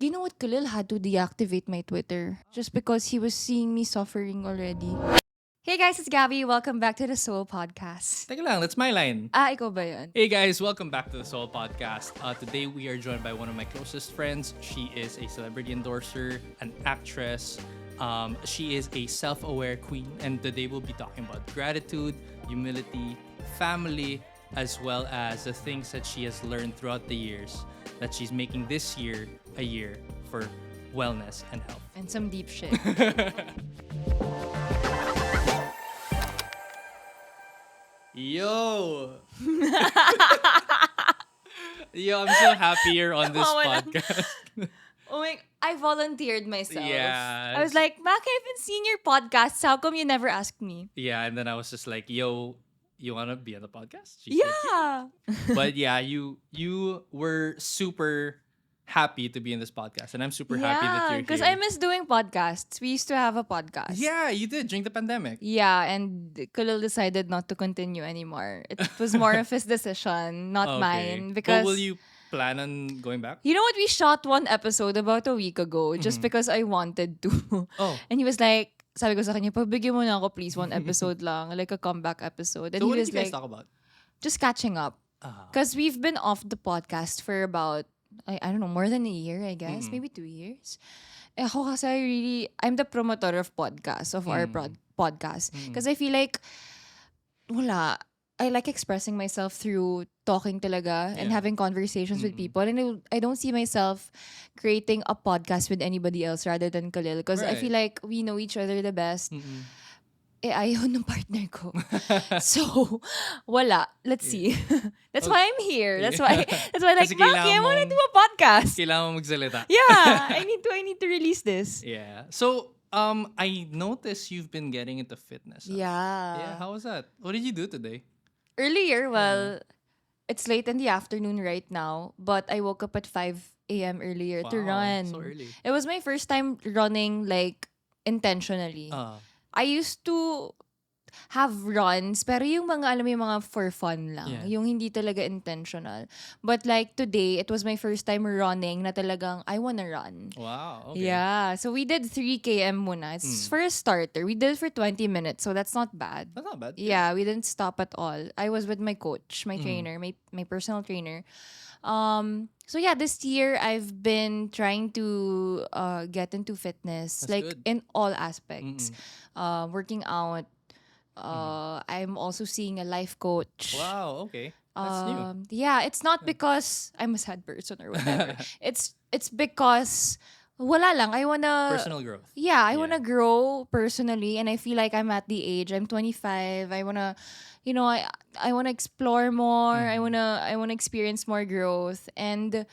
You know what? Khalil had to deactivate my Twitter just because he was seeing me suffering already. Hey guys, it's Gabbi. Welcome back to the Soul Podcast. Teka lang, that's my line. Ikaw ba yun? Hey guys, welcome back to the Soul Podcast. Today we are joined by one of my closest friends. She is a celebrity endorser, an actress. She is a self-aware queen, and today we'll be talking about gratitude, humility, family, as well as the things that she has learned throughout the years that she's making this year a year for wellness and health. And some deep shit. Yo! Yo, I'm so happy you're on this podcast. Oh my, I volunteered myself. Yeah. I was like, Mac, I've been seeing your podcasts. How come you never asked me? Yeah, and then I was just like, yo, you want to be on the podcast? She's like, Yeah. but yeah, you were super happy to be in this podcast, and I'm super happy that you're here. Because I miss doing podcasts. We used to have a podcast. Yeah, you did during the pandemic. Yeah, and Khalil decided not to continue anymore. It was more of his decision, not mine. Because But will you plan on going back? you know what? We shot one episode about a week ago just because I wanted to. Oh. And he was like, sabi ko sa kanya, pagbigyan mo na ako please, one episode lang, like a comeback episode. And So he what was did you guys like, talk about? just catching up. Because we've been off the podcast for about, I don't know, more than a year, I guess. Maybe 2 years. Ako kasi I'm the promoter of podcasts, of our podcast. Because I feel like, I like expressing myself through talking talaga and having conversations with people. And I don't see myself creating a podcast with anybody else rather than Khalil. Because I feel like we know each other the best. Ayaw ng partner ko. So, wala. Let's see. That's why I'm here. That's why like, Kasi Maki, I want to do a podcast. Kailangan mo magsalita. Yeah, I need to release this. Yeah. So, I noticed you've been getting into fitness. Yeah, how was that? What did you do today? Earlier, it's late in the afternoon right now, but I woke up at 5 a.m. earlier to Wow, run. so early. It was my first time running like intentionally. I used to have runs, pero yung mga, alam mo, yung mga for fun lang. Yeah. Yung hindi talaga intentional. But like today, it was my first time running na talagang I wanna run. Wow, okay. Yeah. So we did 3 km muna. It's for a starter. We did it for 20 minutes, so that's not bad. That's not bad. Yeah, we didn't stop at all. I was with my coach, my trainer, my personal trainer. So yeah, this year I've been trying to get into fitness, That's like good. in all aspects. Working out. I'm also seeing a life coach. Wow, okay. That's new. Yeah, it's not because I'm a sad person or whatever. it's because wala lang. I wanna Personal growth. Yeah, I wanna grow personally, and I feel like I'm at the age. I'm 25. I wanna, I wanna explore more. I wanna experience more growth, and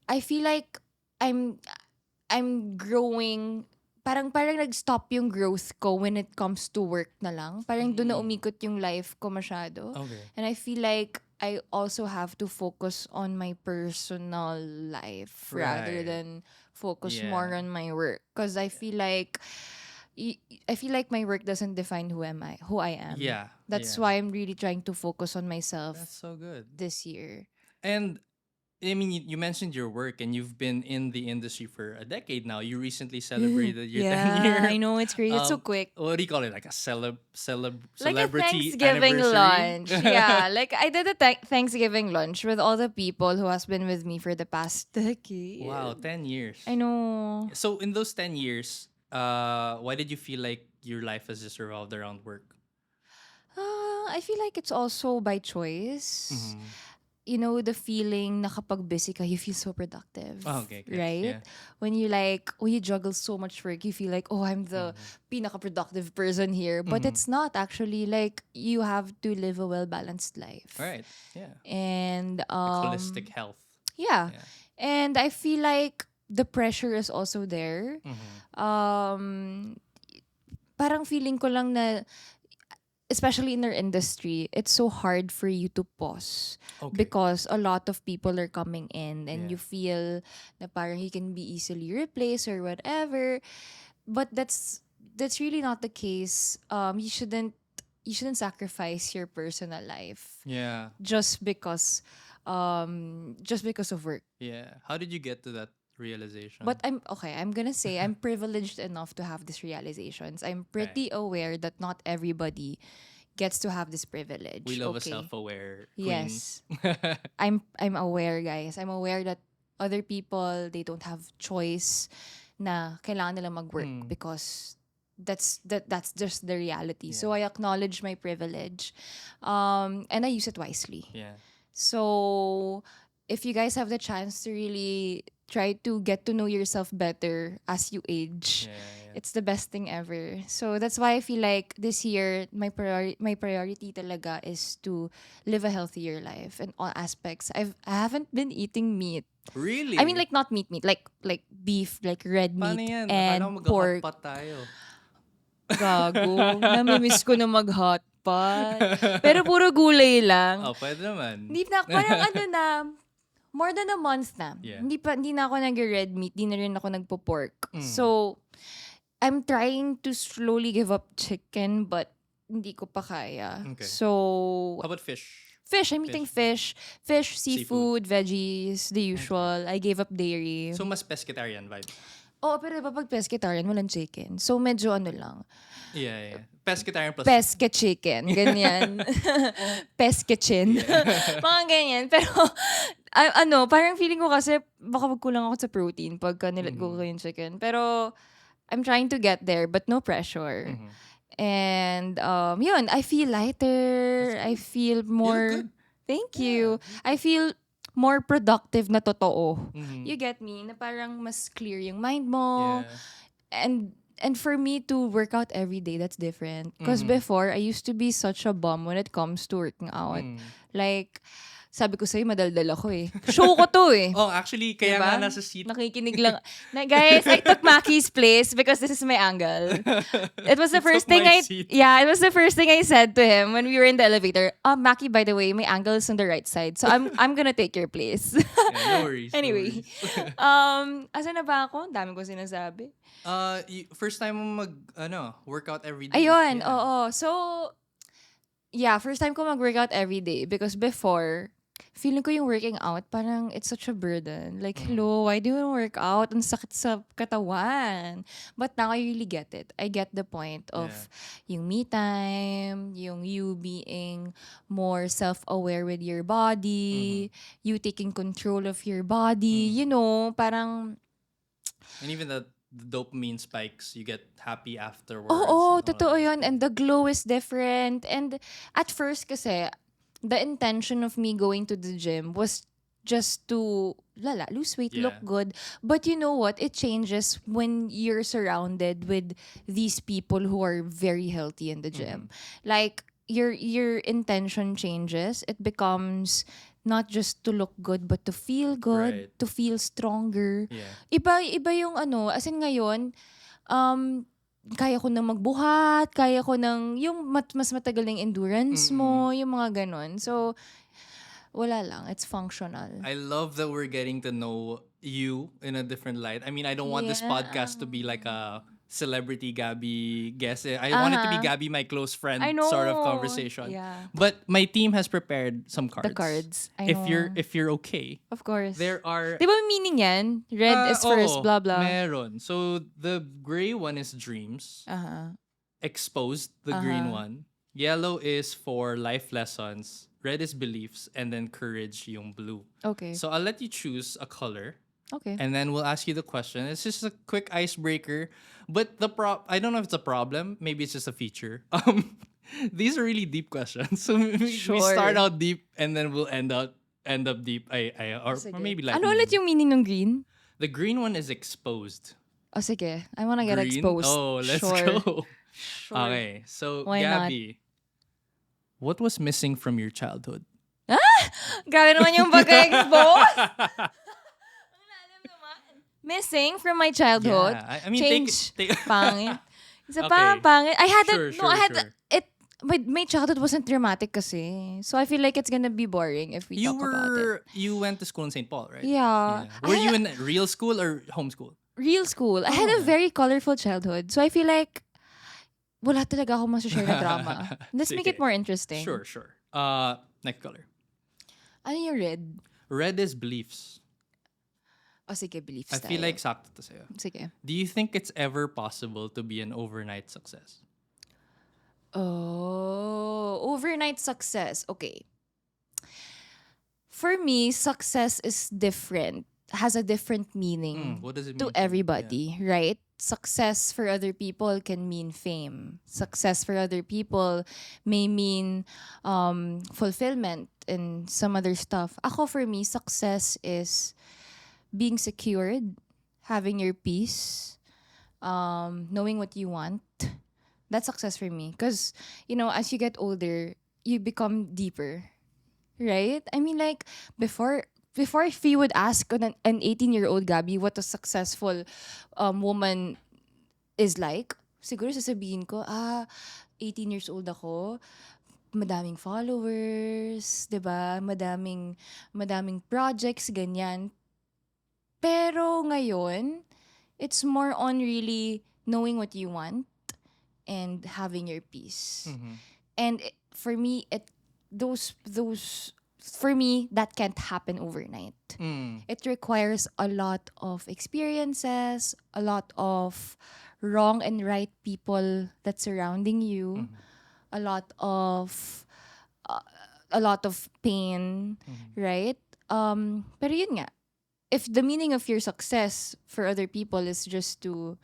I feel like I'm growing. Parang nag-stop yung growth ko when it comes to work na lang. Parang doon na umikot yung life ko masyado. Okay. And I feel like I also have to focus on my personal life rather Right. than focus Yeah. more on my work. Because I feel like my work doesn't define who I am. Yeah. That's yeah. why I'm really trying to focus on myself That's so good. this year. And I mean, you mentioned your work, and you've been in the industry for a decade now. You recently celebrated your 10-year. I know, it's crazy. It's so quick. What do you call it? Like a celebrity Like a Thanksgiving lunch. anniversary? Yeah, like I did a Thanksgiving lunch with all the people who has been with me for the past decade. Wow, 10 years. I know. So in those 10 years, why did you feel like your life has just revolved around work? I feel like it's also by choice. You know, the feeling na kapag busy ka, you feel so productive. Oh, okay, good. Right? Yeah. When you juggle so much work, you feel like, oh, I'm the pinaka-productive person here. But it's not actually. Like, you have to live a well-balanced life. Right. Yeah. And Holistic health. yeah. Yeah. And I feel like the pressure is also there. Parang feeling ko lang na, especially in our industry, it's so hard for you to pause Okay. because a lot of people are coming in, and Yeah. you feel na parang you can be easily replaced or whatever. But that's really not the case. You shouldn't sacrifice your personal life Yeah. just because of work. Yeah. How did you get to that realization. But I'm gonna say I'm privileged enough to have these realizations. I'm pretty aware that not everybody gets to have this privilege. We love a Okay. self-aware queen. Yes. I'm aware, guys. I'm aware that other people, they don't have choice na kailangan nila mag-work because that's just the reality. So I acknowledge my privilege. And I use it wisely. Yeah. So if you guys have the chance to really try to get to know yourself better as you age, it's the best thing ever. So that's why I feel like this year my priority talaga is to live a healthier life in all aspects. I haven't been eating meat. Really? I mean, like not meat, like beef, like red Paano meat yan? and Akala ko pork. mag-hotpot tayo. Gago. Namimiss ko na mag-hotpot. Pero puro gulay lang. Pwede naman. Hindi na, parang more than a month na. Yeah. Hindi na ako nag-red meat, hindi na rin ako nagpo-pork. So, I'm trying to slowly give up chicken, but hindi ko pa kaya. Okay. So, How about fish? Fish. I'm eating fish. Fish, seafood, veggies, the usual. I gave up dairy. So, mas pescatarian vibe? Oo, pero diba pag pescatarian, walang chicken. So, medyo lang. Yeah. Pescatarian plus... Pesca chicken. Ganyan. Pesca chin. Mga ganyan. Pero, parang feeling ko kasi baka magkulang ako sa protein pagka nilat ko yung chicken. Pero, I'm trying to get there, but no pressure. And, yun, I feel lighter. I feel more... Thank you. I feel more productive na totoo. You get me? Na parang mas clear yung mind mo. And for me to work out every day, that's different. Because before, I used to be such a bum when it comes to working out. Like, sabi ko sa'yo, madaldal ako eh. Show ko to eh. Oh, actually, kaya diba? nga nasa seat. Nakikinig lang. Guys, I took Maki's place because this is my angle. It was the first thing it was the first thing I said to him when we were in the elevator. Maki, by the way, my angle is on the right side. So I'm gonna take your place. No worries. Anyway. No worries. Asan na ba ako? Dami ko sinasabi. First time mo workout every day. Ayun, oo. So, yeah, first time ko mag-workout every day because before, feeling ko yung working out, parang it's such a burden. Like, hello, why do you work out? Ang sakit sa katawan. But now I really get it. I get the point of yung me time, yung you being more self-aware with your body, you taking control of your body, you know, parang... And even the dopamine spikes, you get happy afterwards. Oo, totoo yun. And the glow is different. And at first kasi, the intention of me going to the gym was just to lose weight, look good. But you know what? It changes when you're surrounded with these people who are very healthy in the gym. Like, your intention changes. It becomes not just to look good, but to feel good, to feel stronger. Iba yung as in ngayon, kaya ko nang magbuhat, kaya ko nang, yung mas matagal ng endurance mo, yung mga ganon. So, wala lang. It's functional. I love that we're getting to know you in a different light. I mean, I don't want this podcast to be like a celebrity Gabbi guest. I want it to be Gabbi, my close friend sort of conversation. Yeah. But my team has prepared some cards. The cards. I if know. if you're okay. Of course. There are... Di ba may meaning yan? Red is first, blah, blah. Meron. So, the gray one is dreams. Exposed, the green one. Yellow is for life lessons. Red is beliefs. And then courage, yung blue. Okay. So, I'll let you choose a color. Okay. And then we'll ask you the question. It's just a quick icebreaker. But I don't know if it's a problem. Maybe it's just a feature. These are really deep questions. So we start out deep and then we'll end up deep. Or maybe like... Ano ulit yung meaning ng green? The green one is exposed. Oh, sige. I wanna get Green? exposed. Oh, let's go. Sure. Okay. So, Why Gabbi, what was missing from your childhood? Grabe naman yung pagka-expose. Missing from my childhood. Yeah. I mean, change. take Pangit. Isa Okay. pa, pangit. I had Sure, I had sure. it. My childhood wasn't dramatic kasi. So I feel like it's gonna be boring if we talk about it. You went to school in St. Paul, right? Yeah. Were you in real school or homeschool? Real school. I had a very colorful childhood. So I feel like wala talaga ako masashare na drama. Let's make it Sige. more interesting. Sure. Next color. Ano yung red? Red is beliefs. Oh, sige, beliefs I feel tayo. like sakto to sa'yo. Sige. Do you think it's ever possible to be an overnight success? Oh, overnight success. Okay. For me, success is different, has a different meaning What does it to mean for you? everybody, right? Success for other people can mean fame. Success for other people may mean fulfillment and some other stuff. Ako, for me, success is being secured, having your peace, knowing what you want. That's success for me. Because, as you get older, you become deeper, right? I mean, like, before if you would ask an 18-year-old Gabby what a successful woman is like, siguro sasabihin ko, 18 years old ako, madaming followers, 'di ba? Madaming projects, ganyan. Pero ngayon, it's more on really knowing what you want and having your peace. And for me, for me, that can't happen overnight. It requires a lot of experiences, a lot of wrong and right people that's surrounding you, a lot of pain, right? Pero yun nga, if the meaning of your success for other people is just to,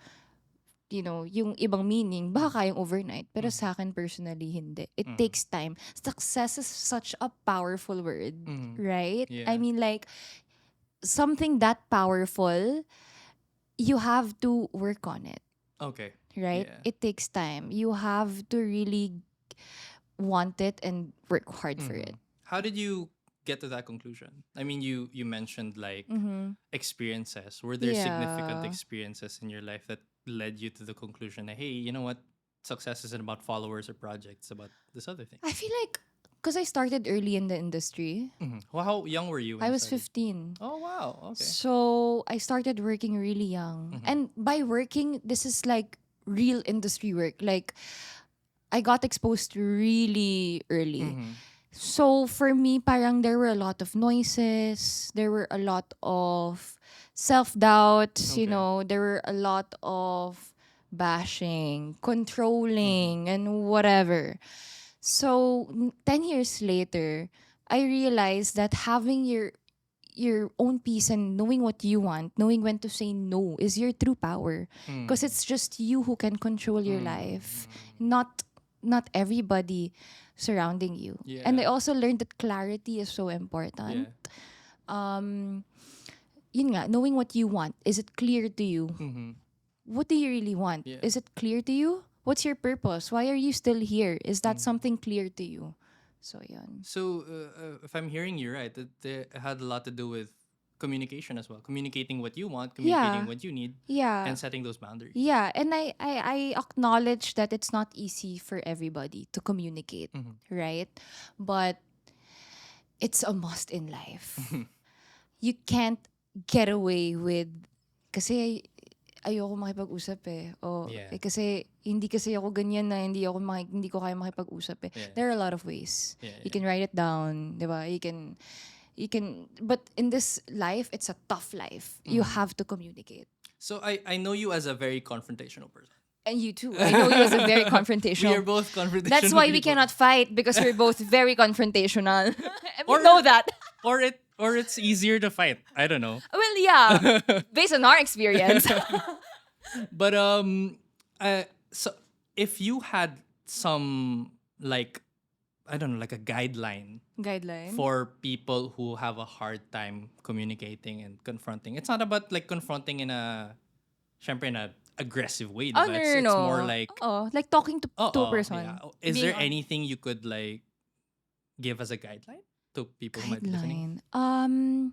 yung ibang meaning, baka kayang overnight. Pero sa akin personally, hindi. It takes time. Success is such a powerful word, right? Yeah. I mean, like, something that powerful, you have to work on it, Okay. right? Yeah. It takes time. You have to really want it and work hard for it. How did you get to that conclusion? I mean, you mentioned like experiences. Were there significant Yeah. experiences in your life that led you to the conclusion that, hey, you know what? Success isn't about followers or projects, it's about this other thing. I feel like, because I started early in the industry, Well, how young were you when I you was started? 15. Oh, wow. Okay. So I started working really young. And by working, this is like real industry work. Like, I got exposed really early. So for me, parang there were a lot of noises. There were a lot of self-doubts, Okay. there were a lot of bashing, controlling, and whatever. So 10 years later, I realized that having your own peace and knowing what you want, knowing when to say no is your true power. Because it's just you who can control your life, not everybody surrounding you. Yeah. And I also learned that clarity is so important. Yeah. Yun nga, knowing what you want. Is it clear to you? What do you really want? Yeah. Is it clear to you? What's your purpose? Why are you still here? Is that something clear to you? So, yun. So, if I'm hearing you right, it had a lot to do with communication as well. Communicating what you want, communicating what you need, Yeah. and setting those boundaries. Yeah, and I acknowledge that it's not easy for everybody to communicate, right? But it's a must in life. You can't get away with, kasi ayoko makipag-usap eh. Yeah. Kasi hindi kasi ako ganyan na hindi ko kaya makipag-usap eh. Yeah. There are a lot of ways. Yeah, You can write it down, 'di ba? You can, but in this life, it's a tough life. You have to communicate. So I know you as a very confrontational person. And you too. I know you as a very confrontational. We are both confrontational. That's why we people. cannot fight, because we're both very confrontational. And we Or- know that. Or it's easier to fight. I don't know. Well, yeah, based on our experience. But so if you had some like, I don't know, like a guideline Guideline. for people who have a hard time communicating and confronting. It's not about like confronting in a, syempre in a aggressive way. Oh, diba? no, It's no. more like, like talking to a person. yeah. Is Being there on- anything you could like give as a guideline to people who might be listening? Guideline.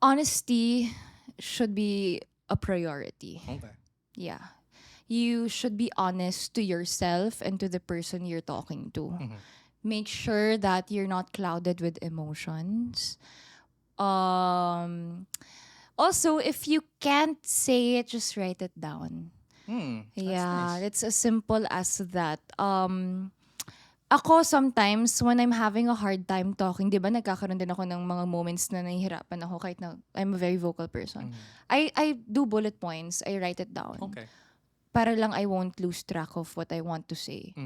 Honesty should be a priority. Okay. Yeah. You should be honest to yourself and to the person you're talking to. Make sure that you're not clouded with emotions. Also, if you can't say it, just write it down. That's Yeah, nice. it's as simple as that. Ako, sometimes, when I'm having a hard time talking, di ba, nagkakaroon din ako ng mga moments na nahihirapan ako kahit na I'm a very vocal person. I do bullet points. I write it down. Okay. Para lang I won't lose track of what I want to say.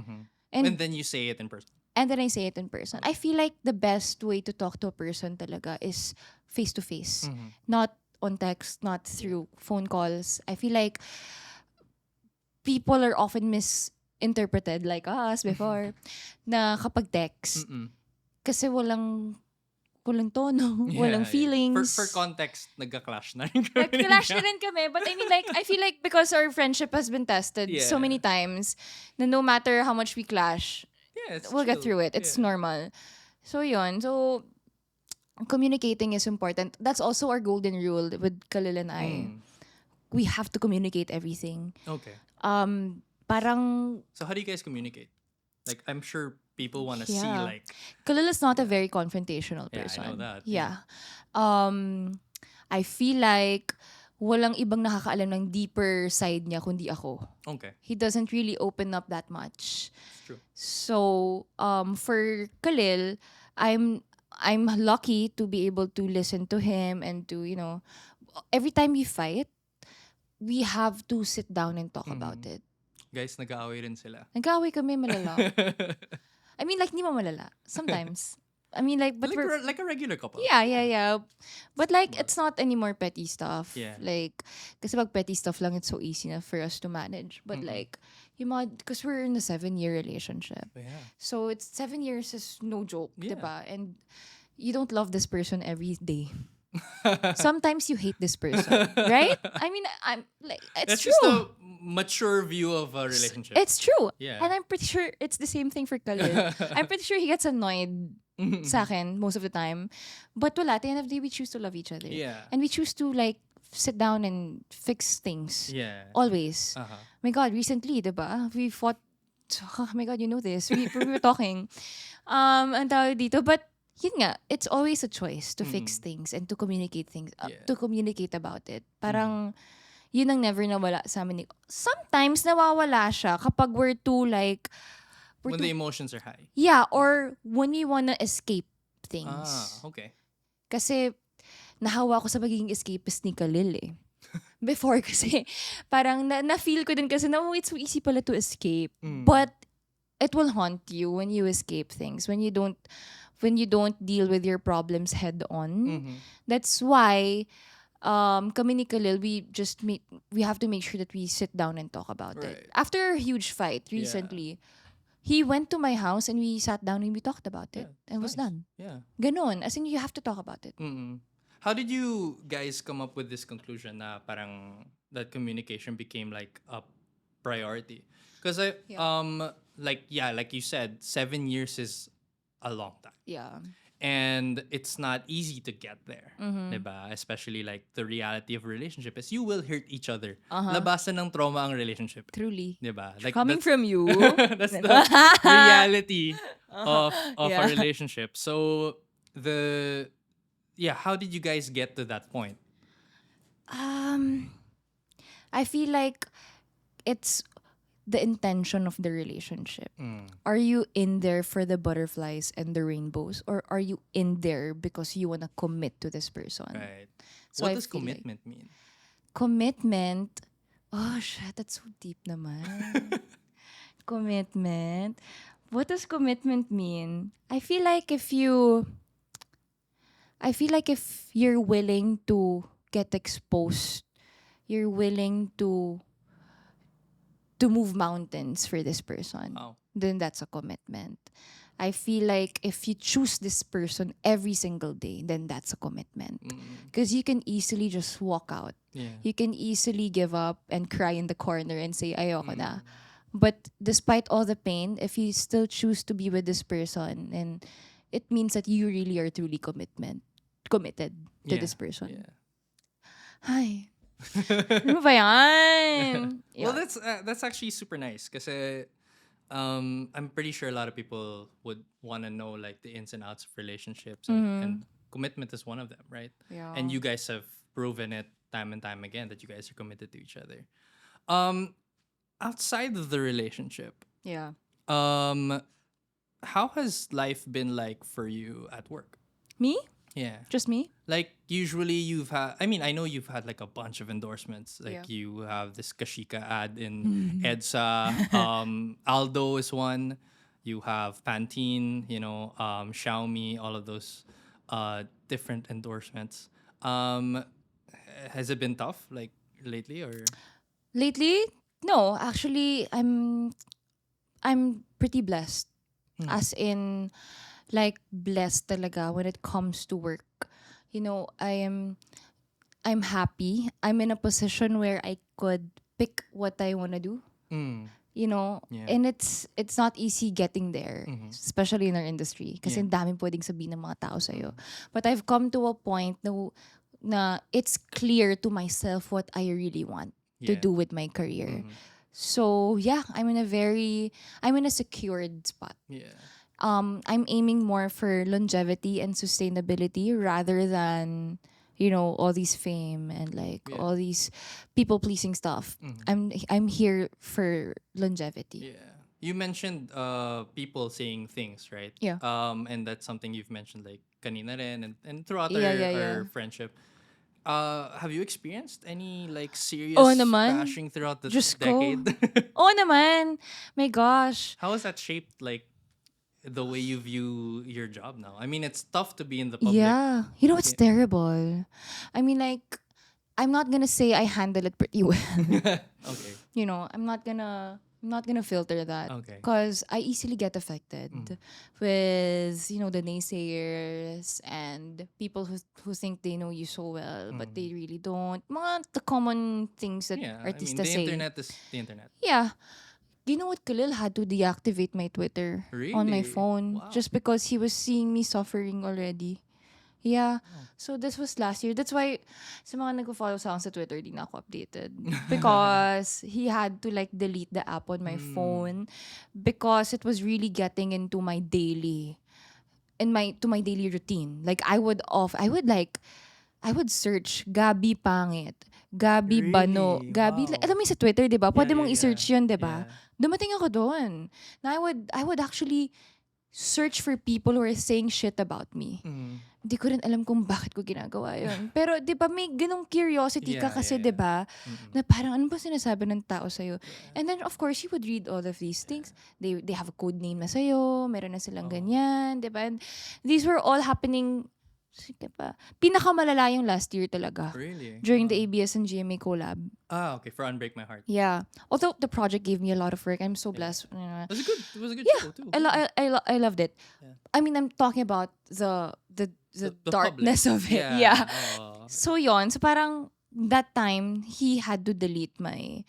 And then you say it in person. And then I say it in person. I feel like the best way to talk to a person talaga is face-to-face. Not on text, not through phone calls. I feel like people are often misinterpreted, like us before, na kapag text. Kasi walang tono, walang feelings. For context, nagka-clash na rin kami. Nag-clash na rin kami. But I mean, like, I feel like because our friendship has been tested so many times, na no matter how much we clash, we'll get through it. It's normal. So yun. So communicating is important. That's also our golden rule with Khalil and I. We have to communicate everything. Okay. Parang... So how do you guys communicate? Like, I'm sure people want to see, like... Khalil is not a very confrontational person. I know that. Yeah. I feel like walang ibang nakakaalam ng deeper side niya kundi ako. Okay. He doesn't really open up that much. It's true. So, for Khalil, I'm lucky to be able to listen to him and to, every time we fight, we have to sit down and talk about it. Guys, nag-aaway rin sila. Nag-aaway kami malala. I mean, like, hindi mo malala. Sometimes. I mean, like, but we're... Like a regular couple. Yeah. But, like, it's not anymore petty stuff. Yeah. Like, kasi pag petty stuff lang, it's so easy na for us to manage. But, like, because we're in a 7-year relationship. Yeah. So, 7 years is no joke, Yeah. diba? And you don't love this person every day. Sometimes you hate this person, right? I mean, I'm like, it's That's true. just a mature view of a relationship. It's true. Yeah. And I'm pretty sure it's the same thing for Khalil. I'm pretty sure he gets annoyed sa akin most of the time. But wala, at the end of the day, we choose to love each other. Yeah. And we choose to, like, sit down and fix things. Yeah. Always. My God, recently, diba? We fought. Oh my God, you know this. We were talking. Ang tawag dito. But, yun nga, it's always a choice to fix things and to communicate things, to communicate about it. Parang, yun ang never nawala sa amin. Sometimes, nawawala siya kapag we're too, like... When the emotions are high. Yeah, or when we wanna escape things. Okay. Kasi, nahawa ko sa pagiging escapist ni Khalil eh. Before kasi, parang na-feel ko din kasi na, it's so easy pala to escape. But, it will haunt you when you escape things. When you don't deal with your problems head on. That's why kami ni Khalil, we have to make sure that we sit down and talk about it. After a huge fight recently, he went to my house and we sat down and we talked about it and was done. Yeah. Ganon. As in, you have to talk about it. How did you guys come up with this conclusion na parang that communication became like a priority? Because like you said, 7 years is a long time. Yeah. And it's not easy to get there. Diba? Especially like the reality of a relationship is you will hurt each other. Labasan ng trauma ang relationship. Truly. Diba? Like coming from you. That's the reality of a relationship. So how did you guys get to that point? I feel like it's the intention of the relationship. Are you in there for the butterflies and the rainbows, or are you in there because you want to commit to this person? Right. So what I does feel commitment mean? Commitment, oh shit, that's so deep naman. Commitment. What does commitment mean? I feel like if you're willing to get exposed, you're willing to move mountains for this person, then that's a commitment. I feel like if you choose this person every single day, then that's a commitment. Because you can easily just walk out. Yeah. You can easily give up and cry in the corner and say, ayoko na. But despite all the pain, if you still choose to be with this person, then it means that you really are truly committed to this person. Yeah. Hi. Ano ba yan? Well, that's actually super nice kasi I'm pretty sure a lot of people would want to know like the ins and outs of relationships and commitment is one of them, right? Yeah. And you guys have proven it time and time again that you guys are committed to each other. Outside of the relationship, Yeah. how has life been like for you at work? Me? Yeah. Just me? Like usually you've had, I mean, I know you've had like a bunch of endorsements. Yeah. Like you have this Kashika ad in EDSA. Aldo is one. You have Pantene, Xiaomi, all of those different endorsements. Um, has it been tough like lately or? Lately? No, actually, I'm pretty blessed. As in, like, blessed talaga when it comes to work. I'm happy. I'm in a position where I could pick what I want to do. Mm, yeah. And it's not easy getting there, especially in our industry, kasi Yeah. ang daming pwedeng sabihin ng mga tao sa'yo. But I've come to a point na it's clear to myself what I really want to Yeah. do with my career. So yeah, I'm in a secured spot. Yeah. I'm aiming more for longevity and sustainability rather than all these fame and like Yeah. all these people pleasing stuff. I'm here for longevity. Yeah. You mentioned people saying things, right? Yeah. And that's something you've mentioned like kanina rin and throughout Yeah. our friendship. Have you experienced any like serious Oo naman. bashing throughout the Diyos ko. decade? Oh naman. My gosh. How has that shaped like the way you view your job now? I mean, it's tough to be in the public. Yeah. You know what's terrible? I mean, like, I'm not gonna say I handle it pretty well. Okay. I'm not gonna filter that. Okay. Because I easily get affected with, the naysayers and people who think they know you so well, but they really don't. Mga the common things that Yeah. I mean, artistas the say. internet is the internet. Yeah. You know what? Khalil had to deactivate my Twitter on my Really? phone Wow. just because he was seeing me suffering already. Yeah. So this was last year. That's why sa mga nagpo-follow sa akin sa Twitter, di na ako updated. Because he had to like delete the app on my phone because it was really getting into my daily routine. Like I would search Gabbi Pangit, Gabbi Bano, Really? Gabbi, Wow. alam mo yung sa Twitter, 'di ba? Pwede mong yeah. i-search 'yun, 'di ba? Yeah. Dumating ako doon. Na I would actually search for people who are saying shit about me. Hindi ko rin alam kung bakit ko ginagawa yun. Pero 'di ba may ganung curiosity ka Yeah, kasi, yeah, 'di ba? Na parang ano ba sinasabi ng tao sa'yo? And then of course, you would read all of these things. They have a code name na sa'yo, meron na silang ganyan, 'di ba? And these were all happening, diba? Pinakamalala yung last year talaga. Really? During the ABS and GMA collab. Okay, for Unbreak My Heart. Yeah. Although the project gave me a lot of work, I'm so blessed. It was a good show too. I loved it. Yeah. I mean, I'm talking about the The darkness public. of it. Yeah. Yeah. So yon. So parang that time he had to delete my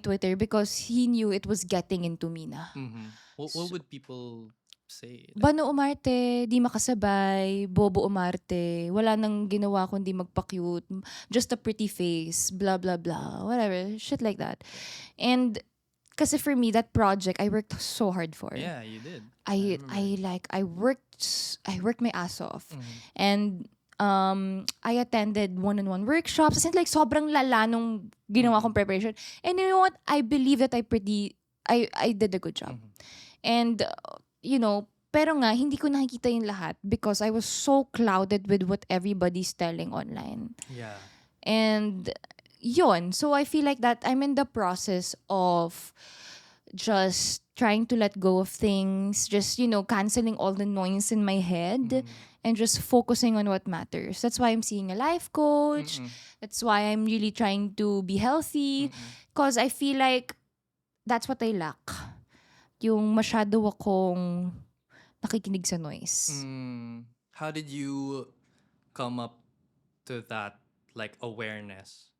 Twitter because he knew it was getting into me na. What would people say? Bano umarte, di makasabay, bobo umarte, wala nang ginawa kundi magpa-cute, just a pretty face, blah blah blah, whatever, shit like that. And kasi for me, that project I worked so hard for. Yeah, you did. I worked my ass off. And I attended one-on-one workshops. As in, like, sobrang lala nung ginawa kong preparation. And you know what? I believe that I did a good job. And, pero nga, hindi ko nakikita yung lahat because I was so clouded with what everybody's telling online. Yeah. And, yun. So, I feel like that I'm in the process of just trying to let go of things, just, canceling all the noise in my head and just focusing on what matters. That's why I'm seeing a life coach. That's why I'm really trying to be healthy. Because I feel like that's what I lack. Yung masyado akong nakikinig sa noise. How did you come up to that like awareness?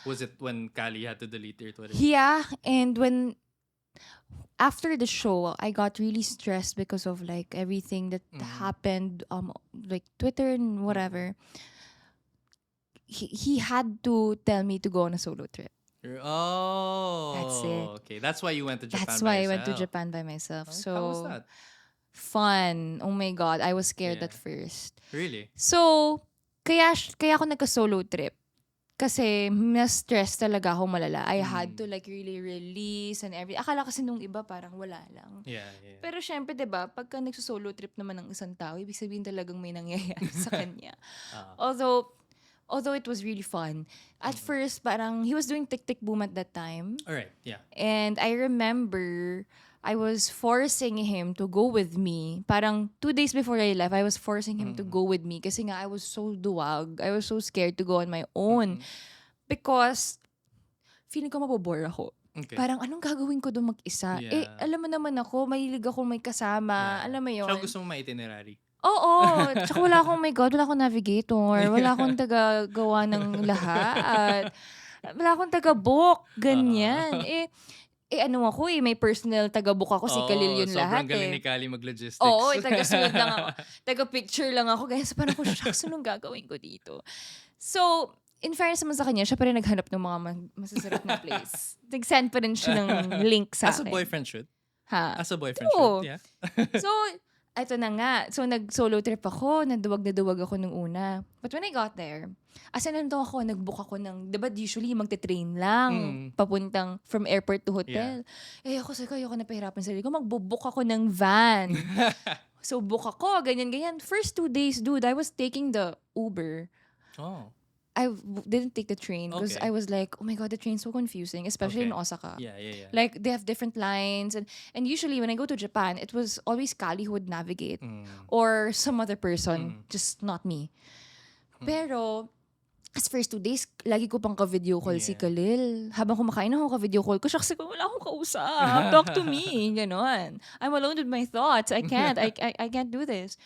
Was it when Kali had to delete your Twitter? Yeah, and when after the show, I got really stressed because of like everything that happened, like Twitter and whatever. He had to tell me to go on a solo trip. Oh, That's it. Okay, that's why you went to Japan. That's why I went to yourself. Japan by myself. Oh, So how was that? fun. Oh my God, I was scared Yeah. at first. Really? So kaya ako nagka-solo trip. Kasi na-stress talaga ako malala. I had to like really release and everything. Akala kasi nung iba parang wala lang. Yeah. Pero syempre, 'di ba, pagka nagso-solo trip naman ng isang tao, ibig sabihin talagang may nangyayari sa kanya. Although it was really fun. At first, parang he was doing Tick Tick Boom at that time. All right. Yeah. And I remember I was forcing him to go with me. Parang 2 days before I left, I was forcing him to go with me kasi nga I was so duwag. I was so scared to go on my own. Because feeling ko mabobore ako. Okay. Parang anong gagawin ko doon mag-isa? Yeah. Alam mo naman ako, mahilig ako may kasama. Yeah. Alam mo yun? So gusto mo ma-itinerary? Oo. Tsaka wala akong, my God, wala akong navigator. Wala akong taga-gawa ng lahat. Wala akong taga-book. Ganyan. Ano ako may personal taga-book ako, si Khalil yun lahat sobrang galing ni Kali mag-logistics. Oo, taga-sunod lang ako. Taga-picture lang ako. Kaya parang ko, shucks, anong gagawin ko dito? So, in fairness naman sa kanya, siya pa rin naghanap ng mga masasarap na place. Nag-send pa rin siya ng link sa As a akin. boyfriend should? Ha? As a boyfriend Oo. should, yeah. So, ito na nga. So, nag-solo trip ako. Naduwag ako nung una. But when I got there, nag-book ako ng, diba usually magte-train lang, papuntang from airport to hotel. Yeah. Ako ayoko na pahirapan sa sarili ko. Magbo-book ako ng van. So, book ako, ganyan. First 2 days, dude, I was taking the Uber. Oh. I didn't take the train because Okay. I was like, oh my God, the train's so confusing, especially in Osaka. Yeah. Like, they have different lines. And usually, when I go to Japan, it was always Kali who would navigate. Or some other person, just not me. Pero, as first 2 days, lagi ko pang ka-video call si Khalil. Habang kumakain ako ka-video call ko, shucks, wala akong kausap. Talk to me. Ganon. I'm alone with my thoughts. I can't. I can't do this.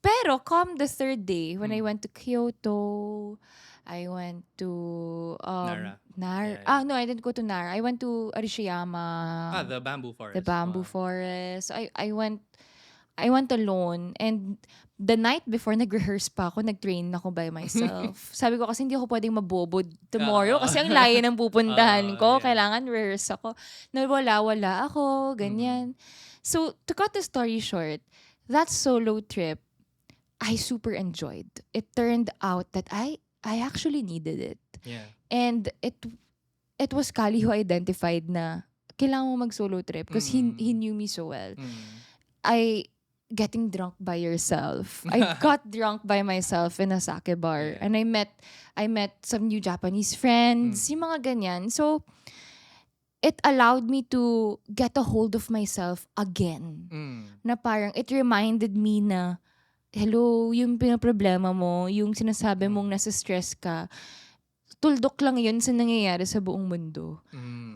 Pero, come the third day, when I went to Kyoto, I went to Nara. Yeah. No, I didn't go to Nara. I went to Arishiyama. The bamboo forest. The bamboo forest. I went alone, and the night before nag-rehearse pa ako, nag-train ako by myself. Sabi ko kasi hindi ako pwedeng mabobo tomorrow kasi ang layo ng pupuntahan ko. Yeah. Kailangan rehearse ako. Wala ako, ganyan. So, to cut the story short, that solo trip, I super enjoyed. It turned out that I actually needed it. Yeah. And it was Kali who identified na kailangan mo mag-solo trip because he knew me so well. Getting drunk by yourself. I got drunk by myself in a sake bar. And I met some new Japanese friends, yung mga ganyan. So, it allowed me to get a hold of myself again. Na parang, it reminded me na, hello, yung pinaproblema mo, yung sinasabi mong nasa stress ka, tuldok lang yun sa nangyayari sa buong mundo.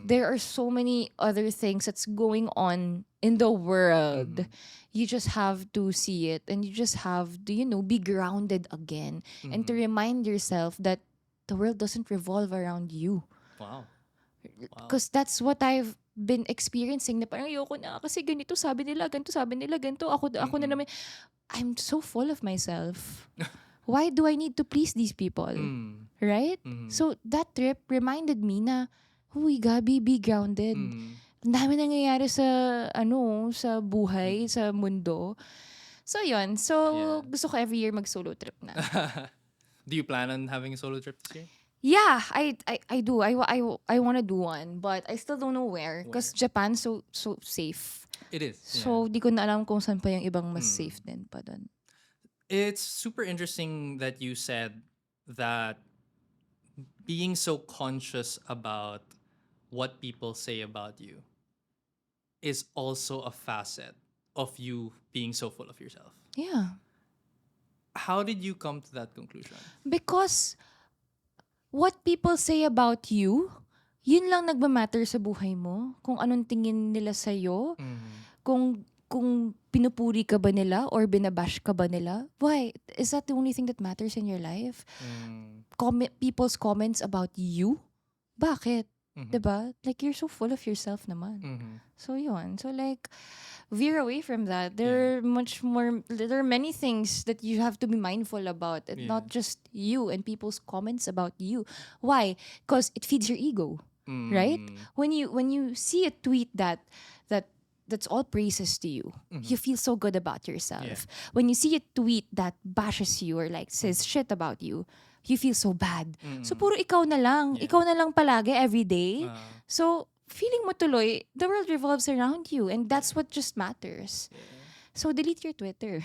There are so many other things that's going on in the world. You just have to see it, and you just have to, be grounded again. And to remind yourself that the world doesn't revolve around you. Wow. Because that's what I've been experiencing, na parang ayoko na kasi ganito sabi nila, ganito, ako na naman. I'm so full of myself. Why do I need to please these people? Right? So that trip reminded me na, huy, Gabbi, be grounded. Ang dami nangyayari sa buhay, sa mundo. So yun. So gusto ko every year mag-solo trip na. Do you plan on having a solo trip this year? Yeah, I do. I want to do one, but I still don't know where. Because Japan's so safe. It is. So, di ko na alam kung saan pa yung ibang mas safe din pa dun. It's super interesting that you said that being so conscious about what people say about you is also a facet of you being so full of yourself. Yeah. How did you come to that conclusion? Because what people say about you, yun lang nagmamatter sa buhay mo. Kung anong tingin nila sa'yo. Kung pinupuri ka ba nila or binabash ka ba nila. Why? Is that the only thing that matters in your life? People's comments about you? Bakit? Diba? Like, you're so full of yourself naman. So, yun. So, like, veer away from that. There are many things that you have to be mindful about. And not just you and people's comments about you. Why? Because it feeds your ego. Right? When you see a tweet that's all praises to you, you feel so good about yourself. When you see a tweet that bashes you or like says shit about you you feel so bad. So puro ikaw na lang. Ikaw na lang palagi every day. So feeling mo tuloy, the world revolves around you and that's what just matters. So delete your Twitter.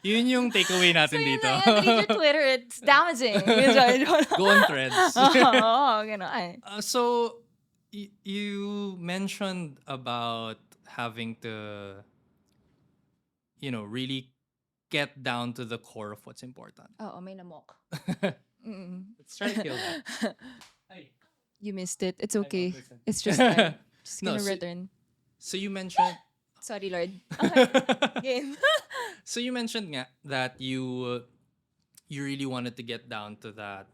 Yun yung takeaway natin Yun dito. na yan, delete your Twitter. It's damaging. Go on Threads. Oo, gano'n. So, you mentioned about having to, really get down to the core of what's important. Oo, may lamok. Let's try to kill that. Ay. You missed it. It's okay. listen. It's just that. Just No, gonna so- return. So you mentioned... Sorry, Lord. Okay. Game. So you mentioned nga that you really wanted to get down to that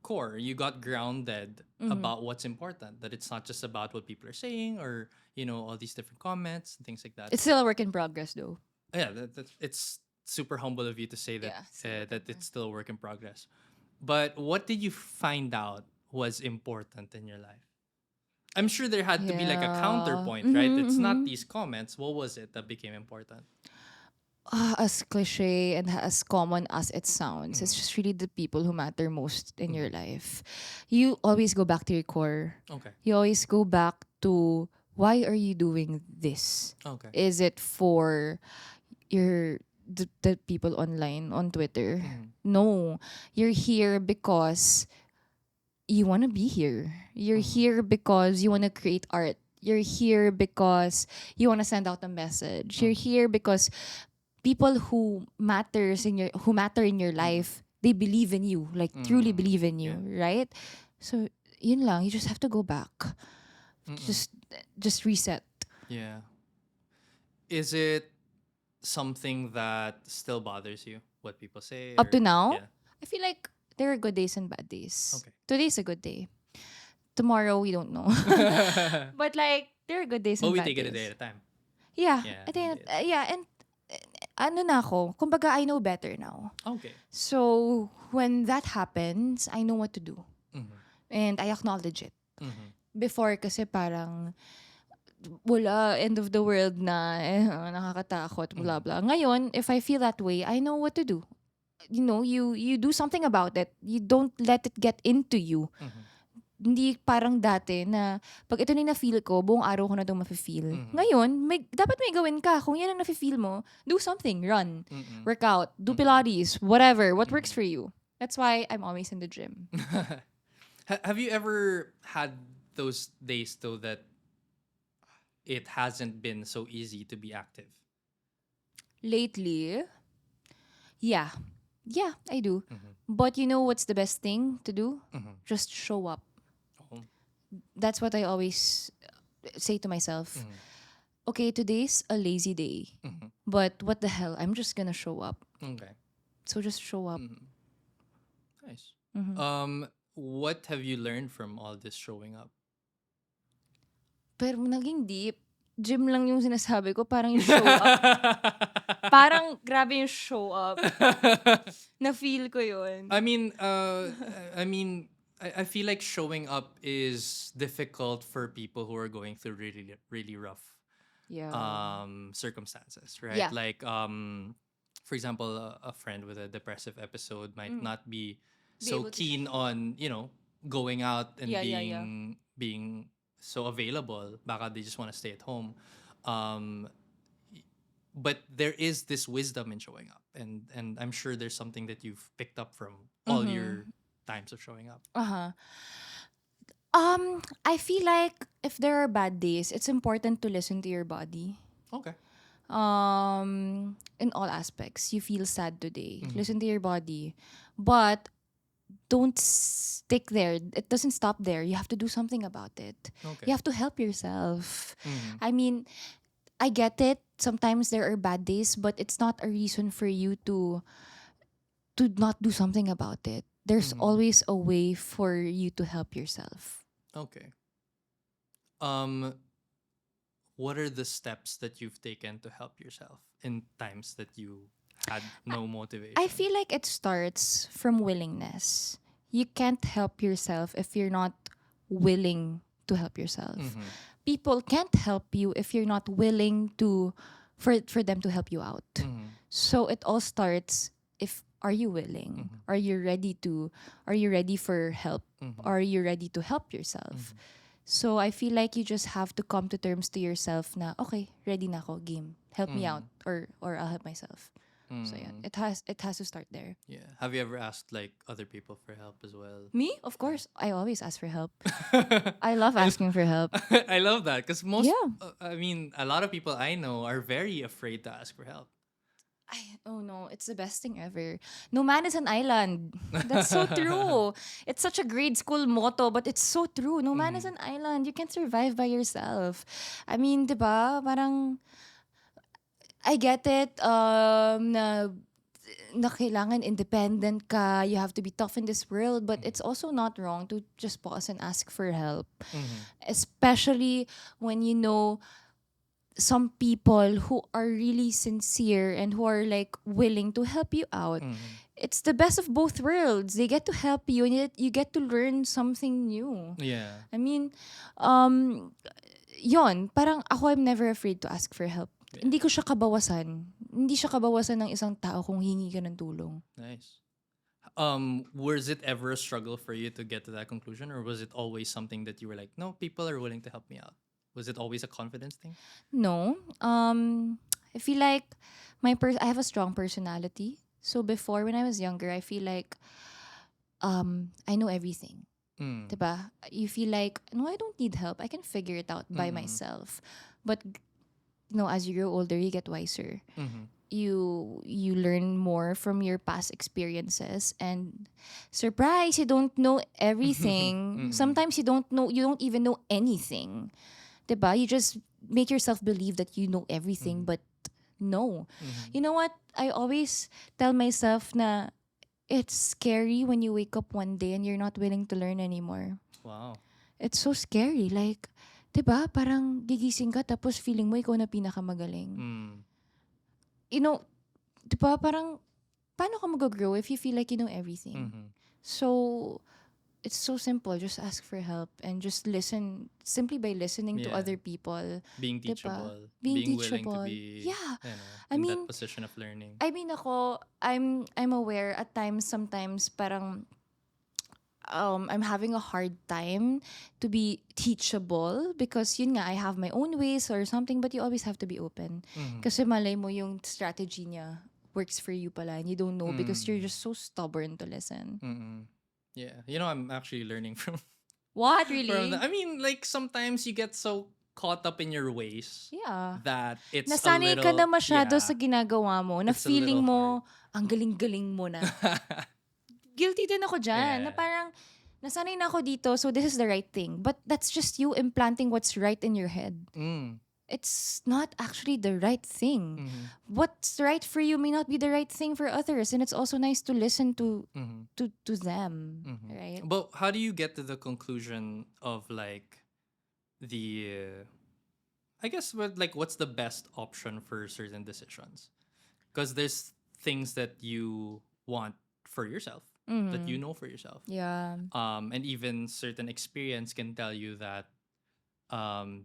core. You got grounded about what's important. That it's not just about what people are saying or all these different comments and things like that. It's still a work in progress, though. Yeah, it's super humble of you to say that that it's still a work in progress. But what did you find out was important in your life? I'm sure there had to be like a counterpoint, right? It's not these comments. What was it that became important? As cliche and as common as it sounds, it's just really the people who matter most in your life. You always go back to your core. Okay. You always go back to why are you doing this? Okay. Is it for the people online on Twitter? No. You're here because you want to be here. You're here because you want to create art. You're here because you want to send out a message. You're here because people who matter in your life, they believe in you, like truly believe in you, right? So yun lang, you just have to go back. Just reset. Yeah. Is it something that still bothers you? What people say? Up to or- now, Yeah. I feel like there are good days and bad days. Okay. Today's a good day. Tomorrow, we don't know. But like, there are good days But and we bad take it days. a day at a time. Yeah. Yeah, I think, we did. yeah, and ano na ako, kumbaga I know better now. Okay. So, when that happens, I know what to do. Mhm. And I acknowledge it. Mhm. Before kasi parang, wala, end of the world na, nakakatakot, blah, blah. Ngayon, if I feel that way, I know what to do. You do something about it. You don't let it get into you. Hindi parang dati na pag ito na yung na-feel ko, buong araw ko na itong mafe-feel. Ngayon, dapat may gawin ka. Kung yan ang nafe-feel mo, do something. Run. Work out. Do Pilates. Whatever. What works for you. That's why I'm always in the gym. Have you ever had those days though that it hasn't been so easy to be active? Lately, yeah. Yeah, I do. But you know what's the best thing to do? Just show up. Oh. That's what I always say to myself. Okay, today's a lazy day. But what the hell? I'm just gonna show up. Okay. So just show up. Nice. What have you learned from all this showing up? Pero naging deep. Gym lang yung sinasabi ko. Parang yung show up. Parang grabe yung show up. Na-feel ko yun. I mean, I feel like showing up is difficult for people who are going through really, really rough circumstances, right? Yeah. Like, for example, a friend with a depressive episode might not be so able to- keen on, going out and Yeah, being so available. Baka they just want to stay at home. But there is this wisdom in showing up, and I'm sure there's something that you've picked up from all your times of showing up. I feel like if there are bad days, it's important to listen to your body. Okay. In all aspects. You feel sad today. Listen to your body. But don't stick there. It doesn't stop there. You have to do something about it. Okay. You have to help yourself. I mean, I get it. Sometimes there are bad days, but it's not a reason for you to not do something about it. There's always a way for you to help yourself. Okay. What are the steps that you've taken to help yourself in times that you had no motivation? I feel like it starts from willingness. You can't help yourself if you're not willing to help yourself. People can't help you if you're not willing to for them to help you out. So it all starts if are you willing? Are you ready for help? Are you ready to help yourself? So I feel like you just have to come to terms to yourself na, okay, ready na ako, game. Help me out or I'll help myself. So yeah, it has to start there. Yeah. Have you ever asked like other people for help as well? Me? Of course. I always ask for help. I love asking for help. I love that because most, Yeah. I mean, a lot of people I know are very afraid to ask for help. Oh no, it's the best thing ever. No man is an island. That's so true. It's such a grade school motto, but it's so true. No man is an island. You can survive by yourself. I mean, diba? Parang, I get it. Na kailangan independent ka. You have to be tough in this world. But it's also not wrong to just pause and ask for help. Especially when you know some people who are really sincere and who are like willing to help you out. It's the best of both worlds. They get to help you and yet you get to learn something new. Yeah. I mean, yon, parang ako, I'm never afraid to ask for help. Yeah. Hindi ko siya kabawasan. Hindi siya kabawasan ng isang tao kung hingi ka ng tulong. Nice. Was it ever a struggle for you to get to that conclusion, or was it always something that you were like, no, people are willing to help me out? Was it always a confidence thing? No. I feel like I have a strong personality. So before, when I was younger, I feel like I know everything. Diba? You feel like, no, I don't need help. I can figure it out by myself. But as you grow older, you get wiser. You learn more from your past experiences, and surprise, you don't know everything. Sometimes you don't even know anything. Diba? You just make yourself believe that you know everything, but no. You know what? I always tell myself na it's scary when you wake up one day and you're not willing to learn anymore. Wow. It's so scary. Like, diba? Parang gigising ka tapos feeling mo ikaw na pinakamagaling. You know, diba? Parang, paano ka mag-grow if you feel like you know everything? So, it's so simple. Just ask for help and just listen. Simply by listening to other people. Being diba? teachable. Being willing teachable. to be Yeah. in that position of learning. I mean ako, I'm aware at times, sometimes parang I'm having a hard time to be teachable because yun nga, I have my own ways or something, but you always have to be open. Kasi malay mo yung strategy niya works for you pala and you don't know because you're just so stubborn to listen. Yeah. You know, I'm actually learning from... What? Really? I mean, like, sometimes you get so caught up in your ways Yeah. that it's Nasanay a little... ka na masyado yeah, sa ginagawa mo na it's a feeling little mo, ang galing-galing mo na. Guilty din ako dyan. Yeah. Na parang, nasanay na ako dito, so this is the right thing. But that's just you implanting what's right in your head. It's not actually the right thing. What's right for you may not be the right thing for others. And it's also nice to listen to them. Right? But how do you get to the conclusion of like the... I guess what's the best option for certain decisions? Because there's things that you want for yourself. That you know for yourself. Yeah. And even certain experience can tell you that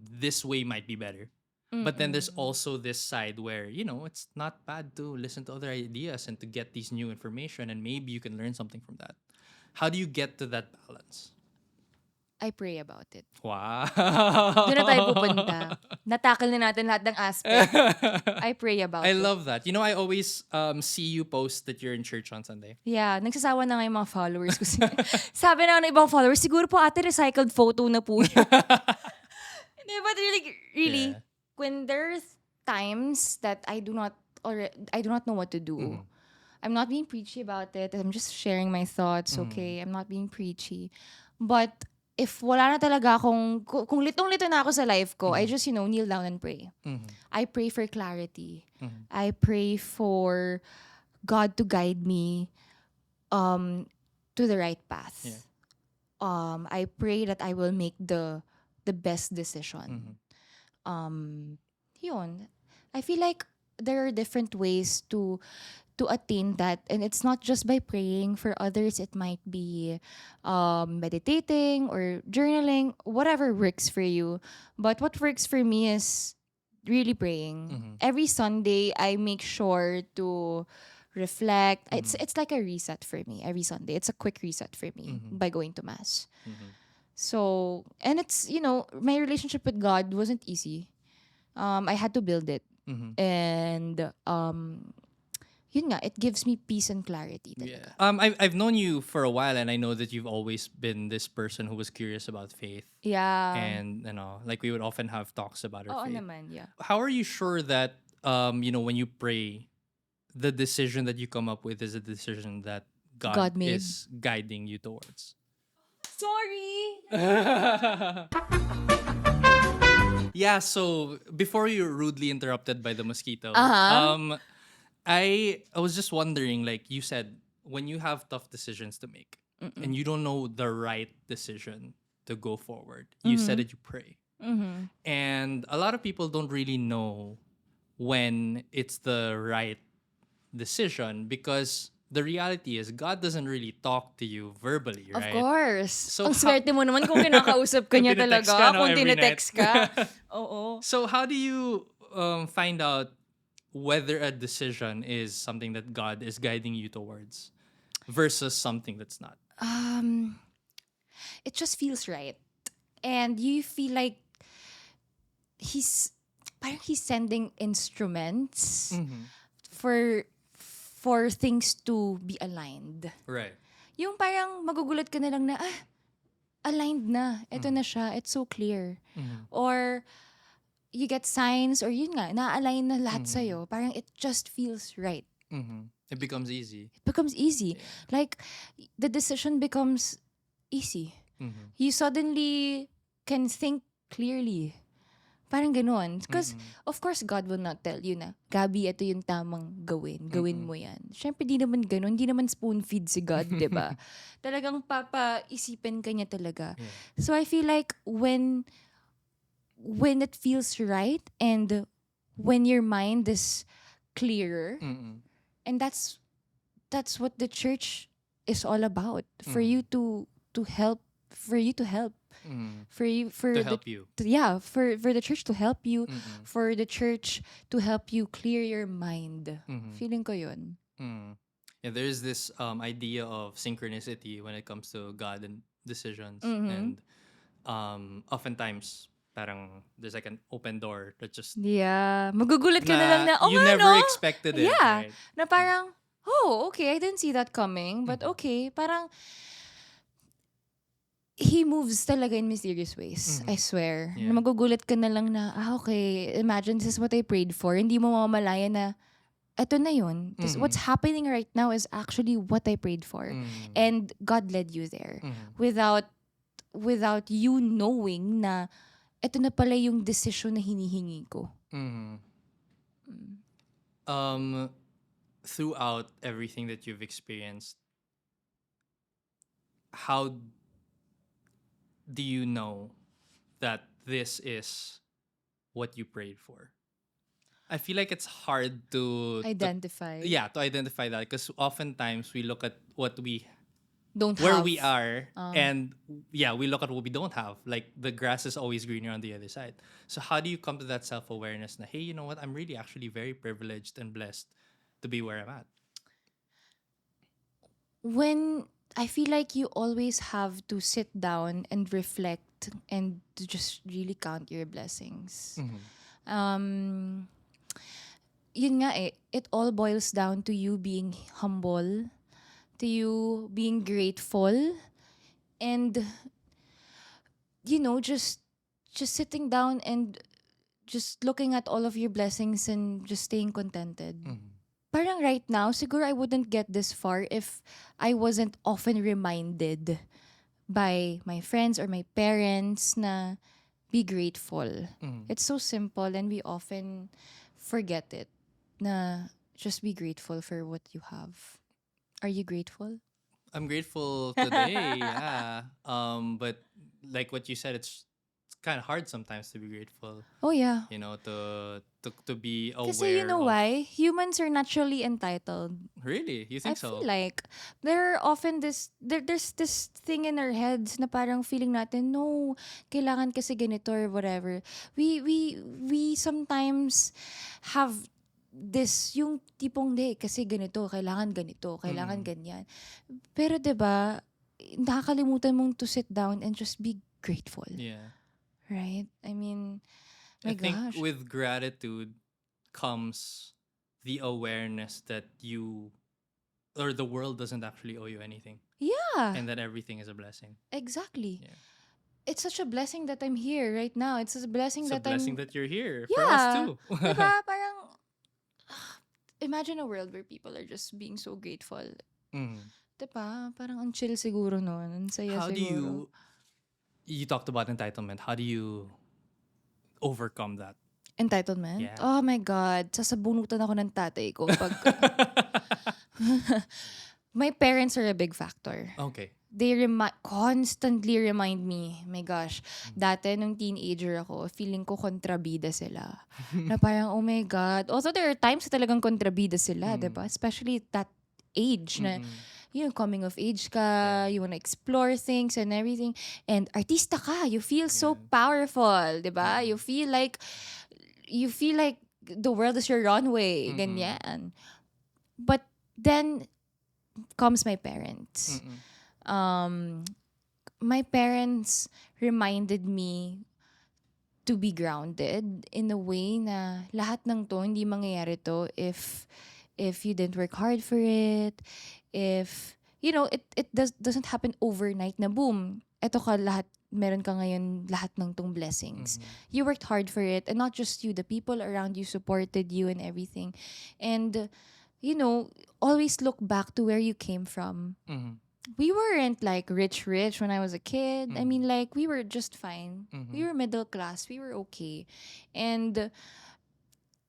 this way might be better. But then there's also this side where, you know, it's not bad to listen to other ideas and to get these new information and maybe you can learn something from that. How do you get to that balance? I pray about it. Wow. Doon na tayo pupunta. Natakal na natin lahat ng aspect. I pray about it. I love that. You know, I always see you post that you're in church on Sunday. Yeah, nagsasawa na nga yung mga followers ko. Sabi na ng ibang followers, siguro po ate recycled photo na po yun. But really, Yeah. when there's times that I do not know what to do. I'm not being preachy about it. I'm just sharing my thoughts, okay? I'm not being preachy. But if wala na talaga kung litong-lito na ako sa life ko, I just, kneel down and pray. I pray for clarity. I pray for God to guide me to the right path. Yeah. I pray that I will make the best decision. Yun. I feel like there are different ways to attain that, and it's not just by praying. For others, it might be meditating or journaling, whatever works for you. But what works for me is really praying. Every Sunday, I make sure to reflect. It's like a reset for me every Sunday. It's a quick reset for me by going to mass. So, and it's, my relationship with God wasn't easy. I had to build it. And yun nga, it gives me peace and clarity talaga. Yeah. I've known you for a while, and I know that you've always been this person who was curious about faith. Yeah. And like we would often have talks about our faith. Naman, yeah. How are you sure that when you pray, the decision that you come up with is a decision that God made. is guiding you towards? Sorry. Yeah, so before you were rudely interrupted by the mosquito, I was just wondering, like you said, when you have tough decisions to make and you don't know the right decision to go forward, you said that you pray. And a lot of people don't really know when it's the right decision, because the reality is God doesn't really talk to you verbally, right? Of course. So ang swerte mo naman kung kinakausap ka niya Tinetext talaga. ka, no, Kung every tinetext night. ka. Oo. So how do you find out whether a decision is something that God is guiding you towards versus something that's not? It just feels right. And you feel like he's sending instruments for things to be aligned. Right. Yung parang magugulat ka na lang na, aligned na. Ito na siya. It's so clear. Or you get signs, or yun nga, na-align na lahat sa'yo. Parang it just feels right. It becomes easy. It becomes easy. Yeah. Like, the decision becomes easy. You suddenly can think clearly. Parang ganoon. Because, of course, God will not tell you na, Gabbi, ito yung tamang gawin. Gawin mo yan. Siyempre, di naman ganoon. Di naman spoon feed si God, di ba? Talagang papaisipin ka niya talaga. Yeah. So, I feel like when it feels right and when your mind is clearer, and that's what the church is all about. For you to help. For you to help. For the church to help you, for the church to help you clear your mind. Feeling ko yun. Yeah, there's this idea of synchronicity when it comes to God and decisions, and oftentimes parang there's like an open door that just Magugulat ka na lang na, you never expected it. Yeah. Right? Na parang, okay, I didn't see that coming, but okay, parang He moves talaga in mysterious ways. I swear. Yeah. Na magugulat ka na lang na, okay, imagine this is what I prayed for. Hindi mo mamamalaya na, eto na yun. What's happening right now is actually what I prayed for. And God led you there. Without you knowing na, eto na pala yung decision na hinihingi ko. Throughout everything that you've experienced, how do you know that this is what you prayed for? I feel like it's hard to Identify. to identify that, because oftentimes we look at what we Don't where have. we are, and we look at what we don't have. Like the grass is always greener on the other side. So how do you come to that self-awareness na, hey, you know what? I'm really actually very privileged and blessed to be where I'm at. When I feel like you always have to sit down and reflect and to just really count your blessings. Yun nga it all boils down to you being humble, to you being grateful, and just sitting down and just looking at all of your blessings and just staying contented. Parang right now, siguro I wouldn't get this far if I wasn't often reminded by my friends or my parents na be grateful. It's so simple and we often forget it. Na just be grateful for what you have. Are you grateful? I'm grateful today, yeah. But like what you said, it's kind of hard sometimes to be grateful. Oh yeah. To be aware. Kasi you know why? Humans are naturally entitled. Really? You think so? I feel like there are often there's this thing in our heads na parang feeling natin, no, kailangan kasi ganito or whatever. We sometimes have this, yung tipong kasi ganito, kailangan ganyan. Pero 'di ba, nakakalimutan mong to sit down and just be grateful. Yeah. Right? I mean, I my think gosh. with gratitude comes the awareness that you or the world doesn't actually owe you anything. Yeah. And that everything is a blessing. Exactly. Yeah. It's such a blessing that I'm here right now. It's a blessing It's a that blessing I'm... that you're here for us Yeah. too. Diba? Parang, imagine a world where people are just being so grateful. Mm. Diba? Parang ang chill siguro nun. Ang saya How do siguro. you talked about entitlement. How do you overcome that? Entitlement? Yeah. Oh my God. Sasabunutan ako ng tatay ko pag... My parents are a big factor. Okay. They constantly remind me, my gosh, dati nung teenager ako, feeling ko kontrabida sila. Na parang, oh my God. Also, there are times na talagang kontrabida sila, diba? Especially at that age na, coming of age ka, you wanna explore things and everything. And artista ka, you feel so powerful, diba? You feel like the world is your runway, ganyan. But then comes my parents. My parents reminded me to be grounded in a way na lahat ng to, hindi mangyayari to if you didn't work hard for it, if, it doesn't happen overnight na boom, eto ka lahat, meron ka ngayon lahat ng tong blessings. You worked hard for it, and not just you, the people around you supported you and everything. And, always look back to where you came from. We weren't like rich when I was a kid. I mean, like, we were just fine. We were middle class. We were okay. And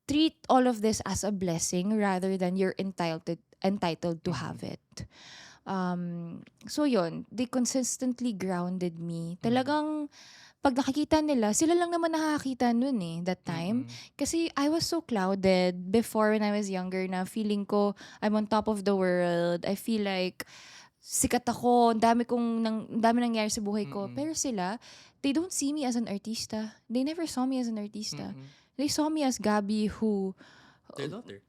treat all of this as a blessing rather than you're entitled to have it. So yun, they consistently grounded me. Talagang pag nakikita nila, sila lang naman nakakita nun that time. Kasi I was so clouded before when I was younger na feeling ko I'm on top of the world. I feel like sikat ako, ang dami nangyari sa buhay ko. Pero sila, they don't see me as an artista. They never saw me as an artista. They saw me as Gabbi who... Their daughter.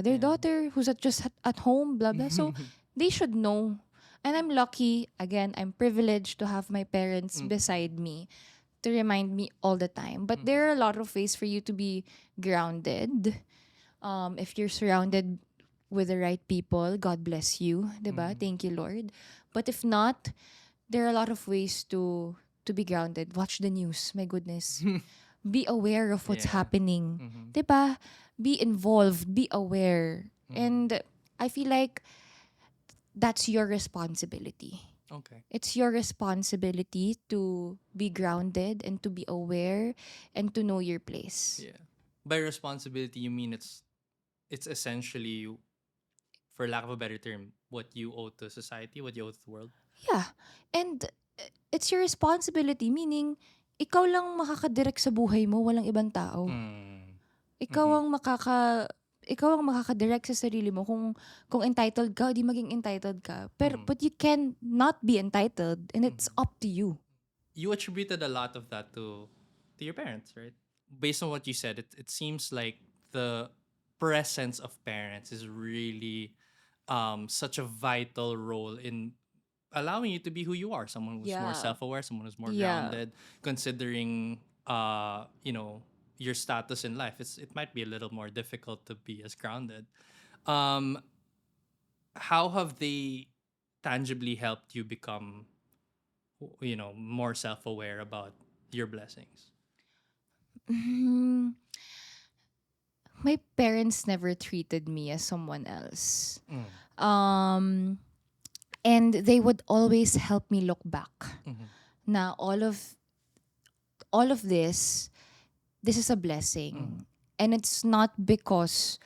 Their daughter who's just at home, blah, blah. So, they should know. And I'm lucky, again, I'm privileged to have my parents beside me to remind me all the time. But there are a lot of ways for you to be grounded. If you're surrounded with the right people, God bless you, diba? Thank you, Lord. But if not, there are a lot of ways to be grounded. Watch the news, my goodness. Be aware of what's happening. Diba? Be involved, be aware. And I feel like that's your responsibility. Okay. It's your responsibility to be grounded and to be aware and to know your place. Yeah. By responsibility, you mean it's essentially, for lack of a better term, what you owe to society, what you owe to the world? Yeah. And it's your responsibility, meaning, ikaw lang makakadirect sa buhay mo, walang ibang tao. Ikaw ang makakadirect sa sarili mo. Kung entitled ka, di maging entitled ka. But you can not be entitled, and it's up to you. You attributed a lot of that to your parents, right? Based on what you said, it seems like the presence of parents is really such a vital role in allowing you to be who you are. Someone who's more self-aware, someone who's more grounded, considering your status in life. It might be a little more difficult to be as grounded. How have they tangibly helped you become more self-aware about your blessings? My parents never treated me as someone else. And they would always help me look back. Na all of this is a blessing. And it's not because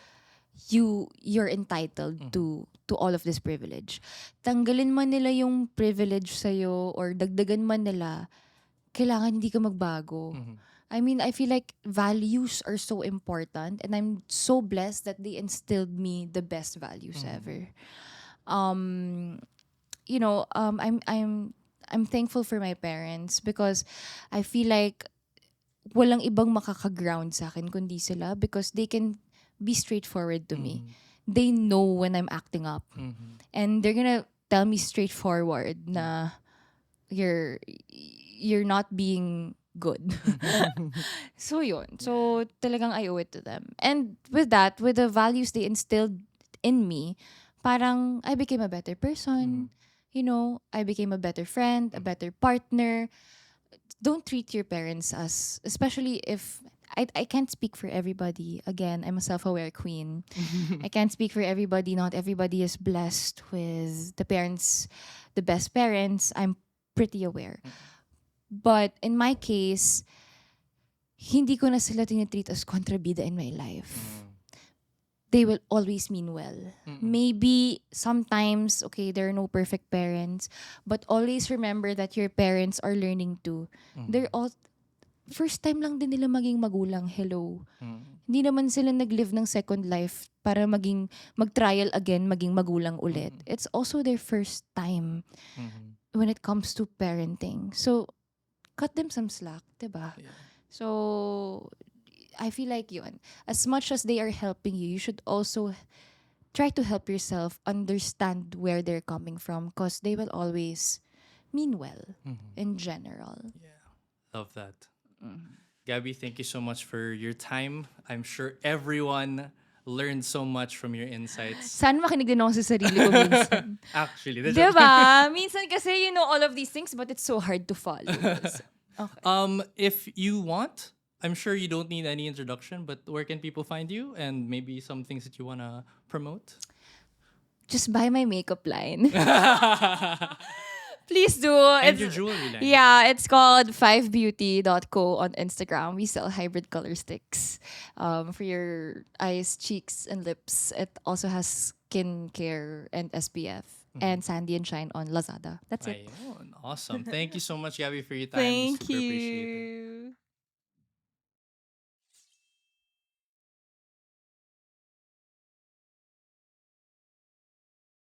you're entitled to all of this privilege. Tanggalin man nila yung privilege sa'yo or dagdagan man nila, kailangan hindi ka magbago. I mean, I feel like values are so important, and I'm so blessed that they instilled me the best values ever. I'm thankful for my parents because I feel like walang ibang makaka-ground sa akin kundi sila, because they can be straightforward to me. They know when I'm acting up. And they're gonna tell me straightforward na you're not being good. So yun. So talagang I owe it to them. And with that, with the values they instilled in me, parang I became a better person. You know, I became a better friend, a better partner. Don't treat your parents as, especially if I can't speak for everybody. Again, I'm a self-aware queen. I can't speak for everybody. Not everybody is blessed with the best parents. I'm pretty aware. But in my case, hindi ko na sila tinitreat as kontrabida in my life. They will always mean well. Maybe sometimes, okay, there are no perfect parents, but always remember that your parents are learning too. They're all, first time lang din nila maging magulang. Hello. Hindi naman sila nag-live ng second life para mag-trial again, maging magulang ulit. It's also their first time when it comes to parenting. So, cut them some slack, diba? Yeah. So, I feel like yun. As much as they are helping you, you should also try to help yourself understand where they're coming from, because they will always mean well in general. Yeah, love that. Gabbi, thank you so much for your time. I'm sure everyone learned so much from your insights. Sana makinig din ako sa sarili ko minsan. Actually, diba? Minsan kasi you know all of these things, but it's so hard to follow. So, okay. If you want, I'm sure you don't need any introduction, but where can people find you and maybe some things that you want to promote? Just buy my makeup line. Please do. And your jewelry line. Yeah, it's called 5beauty.co on Instagram. We sell hybrid color sticks for your eyes, cheeks, and lips. It also has skincare and SPF and Sandy and Shine on Lazada. That's it. Ayun. Awesome. Thank you so much, Gabbi, for your time. Thank Super you. appreciate it.